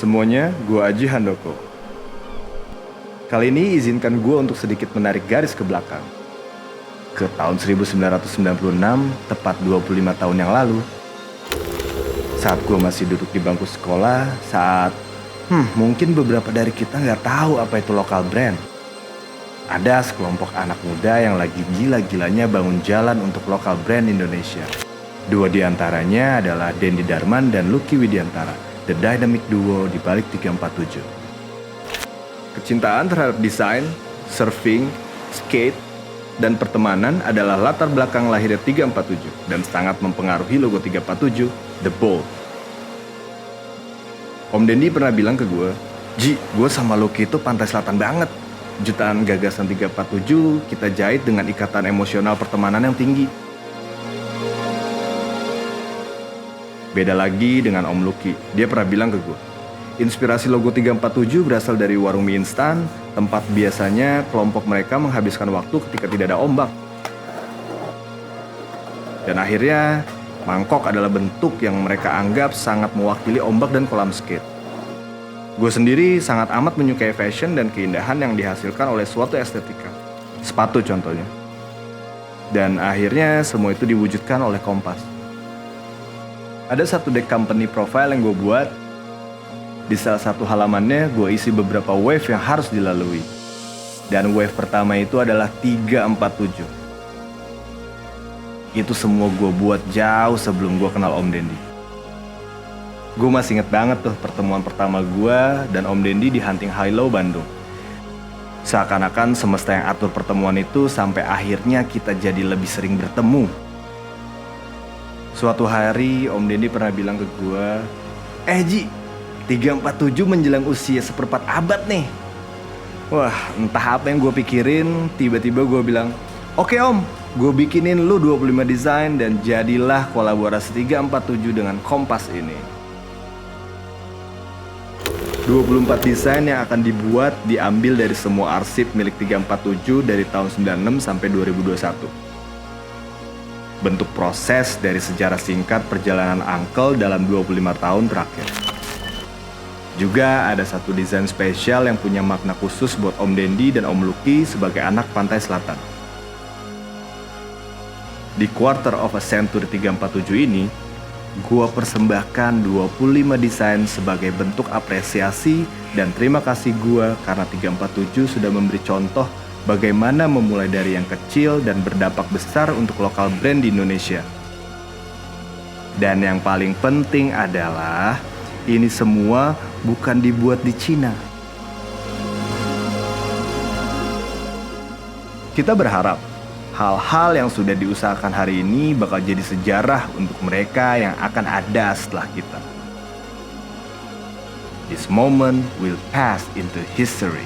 Semuanya, gue Aji Handoko. Kali ini izinkan gue untuk sedikit menarik garis ke belakang. Ke tahun 1996, tepat 25 tahun yang lalu. Saat gue masih duduk di bangku sekolah, mungkin beberapa dari kita nggak tahu apa itu lokal brand. Ada sekelompok anak muda yang lagi gila-gilanya bangun jalan untuk lokal brand Indonesia. Dua di antaranya adalah Dendi Darman dan Lucky Widiantara, the dynamic duo di balik 347. Kecintaan terhadap desain, surfing, skate, dan pertemanan adalah latar belakang lahirnya 347 dan sangat mempengaruhi logo 347, The Bold. Om Dendi pernah bilang ke gue, "Ji, gue sama Lucky itu pantai selatan banget. Jutaan gagasan 347 kita jahit dengan ikatan emosional pertemanan yang tinggi." Beda lagi dengan Om Lucky, dia pernah bilang ke gue, inspirasi logo 347 berasal dari warung mie instan, tempat biasanya kelompok mereka menghabiskan waktu ketika tidak ada ombak. Dan akhirnya, mangkok adalah bentuk yang mereka anggap sangat mewakili ombak dan kolam skate. Gue sendiri sangat amat menyukai fashion dan keindahan yang dihasilkan oleh suatu estetika. Sepatu contohnya. Dan akhirnya semua itu diwujudkan oleh Kompas. Ada satu deck company profile yang gue buat. Di salah satu halamannya gue isi beberapa wave yang harus dilalui. Dan wave pertama itu adalah 347. Itu semua gue buat jauh sebelum gue kenal Om Dendi. Gue masih inget banget tuh pertemuan pertama gue dan Om Dendi di Hunting High Low, Bandung. Seakan-akan semesta yang atur pertemuan itu sampai akhirnya kita jadi lebih sering bertemu. Suatu hari Om Dendi pernah bilang ke gue, Ji, 347 menjelang usia seperempat abad nih. Wah, entah apa yang gue pikirin, tiba-tiba gue bilang, "Oke Om, gue bikinin lu 25 desain dan jadilah kolaborasi 347 dengan Kompas ini." 24 desain yang akan dibuat diambil dari semua arsip milik 347 dari tahun 96 sampai 2021. Bentuk proses dari sejarah singkat perjalanan Uncle dalam 25 tahun terakhir. Juga ada satu desain spesial yang punya makna khusus buat Om Dendi dan Om Lucky sebagai anak pantai selatan. Di quarter of a century 347 ini, gua persembahkan 25 desain sebagai bentuk apresiasi dan terima kasih gua karena 347 sudah memberi contoh bagaimana memulai dari yang kecil dan berdampak besar untuk lokal brand di Indonesia. Dan yang paling penting adalah ini semua bukan dibuat di Cina. Kita berharap hal-hal yang sudah diusahakan hari ini bakal jadi sejarah untuk mereka yang akan ada setelah kita. This moment will pass into history.